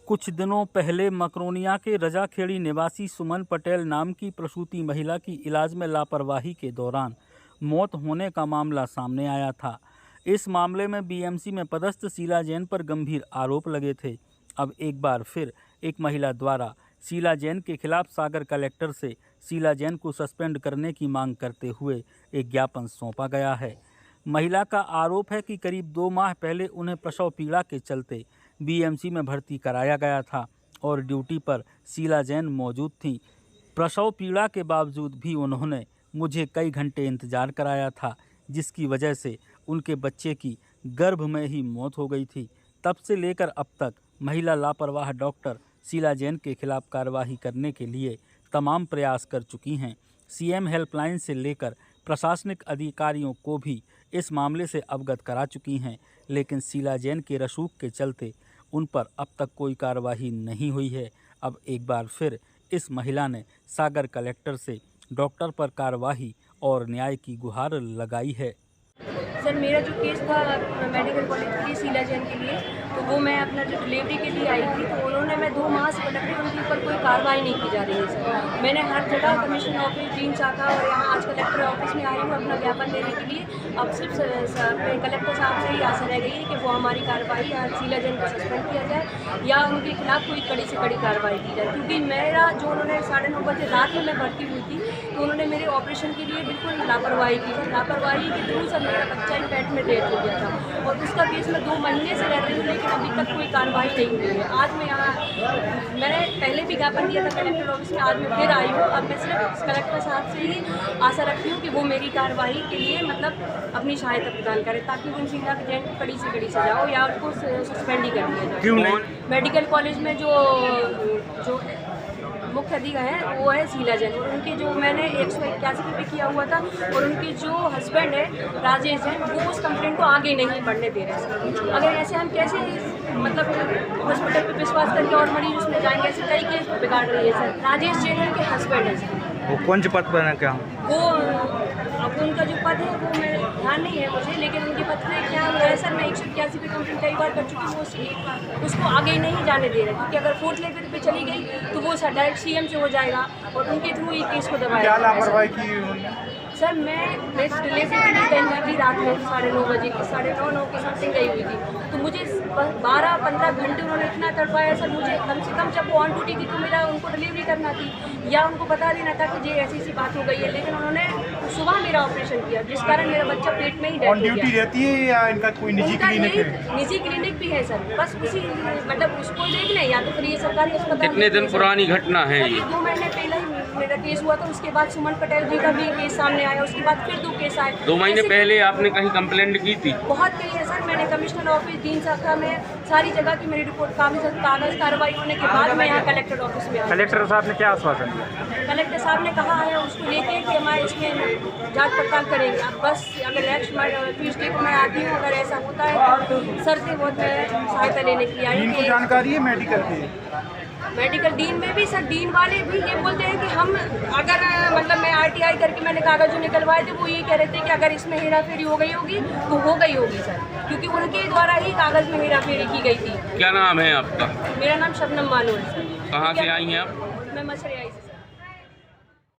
कुछ दिनों पहले मकरोनिया के रजाखेड़ी निवासी सुमन पटेल नाम की प्रसूति महिला की इलाज में लापरवाही के दौरान मौत होने का मामला सामने आया था। इस मामले में बीएमसी में पदस्थ शीला जैन पर गंभीर आरोप लगे थे। अब एक बार फिर एक महिला द्वारा शीला जैन के खिलाफ सागर कलेक्टर से शीला जैन को सस्पेंड करने की मांग करते हुए एक ज्ञापन सौंपा गया है। महिला का आरोप है कि करीब 2 माह पहले उन्हें प्रसव पीड़ा के चलते बीएमसी में भर्ती कराया गया था और ड्यूटी पर शीला जैन मौजूद थीं। प्रसव पीड़ा के बावजूद भी उन्होंने मुझे कई घंटे इंतजार कराया था, जिसकी वजह से उनके बच्चे की गर्भ में ही मौत हो गई थी। तब से लेकर अब तक महिला लापरवाह डॉक्टर शीला जैन के खिलाफ कार्रवाई करने के लिए तमाम प्रयास कर चुकी हैं। सीएम हेल्पलाइन से लेकर प्रशासनिक अधिकारियों को भी इस मामले से अवगत करा चुकी हैं, लेकिन शीला जैन के रसूख के चलते उन पर अब तक कोई कार्रवाई नहीं हुई है। अब एक बार फिर इस महिला ने सागर कलेक्टर से डॉक्टर पर कार्रवाई और न्याय की गुहार लगाई है। सर, मेरा जो केस था मेडिकल कॉलेज के लिए शीला जैन के लिए, तो वो मैं अपना जो डिलीवरी के लिए आई थी, तो उन्होंने मैं 2 माह से पटक रही, उनके ऊपर कोई कार्रवाई नहीं की जा रही है। सर, मैंने हर जगह कमिश्नर ऑफिस, डीन शाखा और यहाँ आज कलेक्टर ऑफिस में आई हूँ अपना ज्ञापन देने के लिए। अब सिर्फ कलेक्टर साहब से ही आशा रह गई है कि वो हमारी कार्रवाई या शीला जैन को सस्पेंड किया जाए या उनके खिलाफ कोई कड़ी से कड़ी कार्रवाई की जाए, क्योंकि मेरा जो उन्होंने 9:30 बजे रात में मैं भर्ती हुई थी, तो उन्होंने मेरे ऑपरेशन के लिए बिल्कुल लापरवाही की। लापरवाही के थ्रू सर मेरा बच्चा ही पेट में डेथ हो गया था और उसका केस मैं 2 महीने से रह रही हूँ, लेकिन अभी तक कोई कार्रवाई नहीं हुई है। आज मैं यहाँ, मैंने पहले भी ज्ञापन दिया था कलेक्टर ऑफिस में, आज मैं फिर आई हूँ। अब मैं सिर्फ कलेक्टर साहब से ही आशा रखती हूँ कि वो मेरी कार्रवाई के लिए मतलब अपनी सहायता प्रदान करें, ताकि उन शीला जैन को कड़ी से कड़ी सजा हो या उनको सस्पेंड ही कर दिया जाए। क्यों? मेडिकल कॉलेज में जो मुख्य अधिकारी है वो है शीला जैन, और उनके जो मैंने 181 पे किया हुआ था, और उनके जो हस्बैंड है राजेश जैन, वो उस कंप्लेंट को आगे नहीं बढ़ने दे रहे सर। अगर ऐसे हम कैसे मतलब हॉस्पिटल पे विश्वास करके और मरीज उसमें जाएंगे, ऐसे कई केस बिगाड़ रही है सर। राजेश जैन उनके हस्बैंड है सर। वो कौन से पद पर है? क्या वो अब उनका जो पद है वो मेरे ध्यान नहीं है मुझे, लेकिन उनके पद पर क्या हुआ है सर, मैं 181 पे कंप्लेंट कई बार कर चुकी हूँ, उसको आगे नहीं जाने दे रहे, क्योंकि अगर 4th लेवल पे चली गई तो वो डायरेक्ट सीएम से हो जाएगा और उनके थ्रू ये केस को दबाया। क्या लापरवाही की सर, मैं डिलीवरी के लिए गई हुई थी रात में 9:30 बजे की, 9:30 के समथिंग गई हुई थी, तो मुझे 12-15 घंटे उन्होंने इतना तड़पाया सर। मुझे कम से कम जब वो ऑन ड्यूटी थी तो मेरा उनको डिलीवरी करना थी या उनको बता देना था कि ये ऐसी बात हो गई है, लेकिन उन्होंने सुबह मेरा ऑपरेशन किया, जिस कारण मेरा बच्चा पेट में ही डेथ हो गया। ऑन ड्यूटी रहती है या इनका कोई निजी क्लिनिक है? निजी क्लिनिक भी है सर, बस उसी मतलब उसको देख लें या तो फिर ये सरकारी अस्पताल। कितने दिन पुरानी घटना है ये? 2 महीने पहले ही मेरा केस हुआ था, उसके बाद सुमन पटेल जी का भी केस सामने आया, उसके बाद फिर 2 केस आए। 2 महीने पहले आपने कहीं कंप्लेंट की थी? बहुत कही है सर, मैंने कमिश्नर ऑफिस, डीन शाखा में सारी जगह की मेरी रिपोर्ट कागज कार्रवाई होने के बाद मैं यहाँ कलेक्टर ऑफिस में आई। कलेक्टर साहब ने क्या आश्वासन दिया? कलेक्टर साहब ने कहा है उसको लेके कि हमारे इसमें जांच पड़ताल करेंगे। अब बस अगर नेक्स्ट ट्यूसडे को मैं आती हूँ, अगर ऐसा होता है तो सर से बहुत सहायता लेने के लिए आई। इनको जानकारी है मेडिकल की? मेडिकल डीन में भी सर, डीन वाले भी ये बोलते हैं कि हम अगर मतलब मैं RTI करके मैंने कागज जो निकलवाए थे, वो ये कह रहे थे कि अगर इसमें हेरा फेरी हो गई होगी तो हो गई होगी सर, क्योंकि उनके द्वारा ही कागज में हेरा फेरी की गई थी। क्या नाम है आपका? मेरा नाम शबनम मानू है सर। कहाँ से आई हैं आप? मैं मछली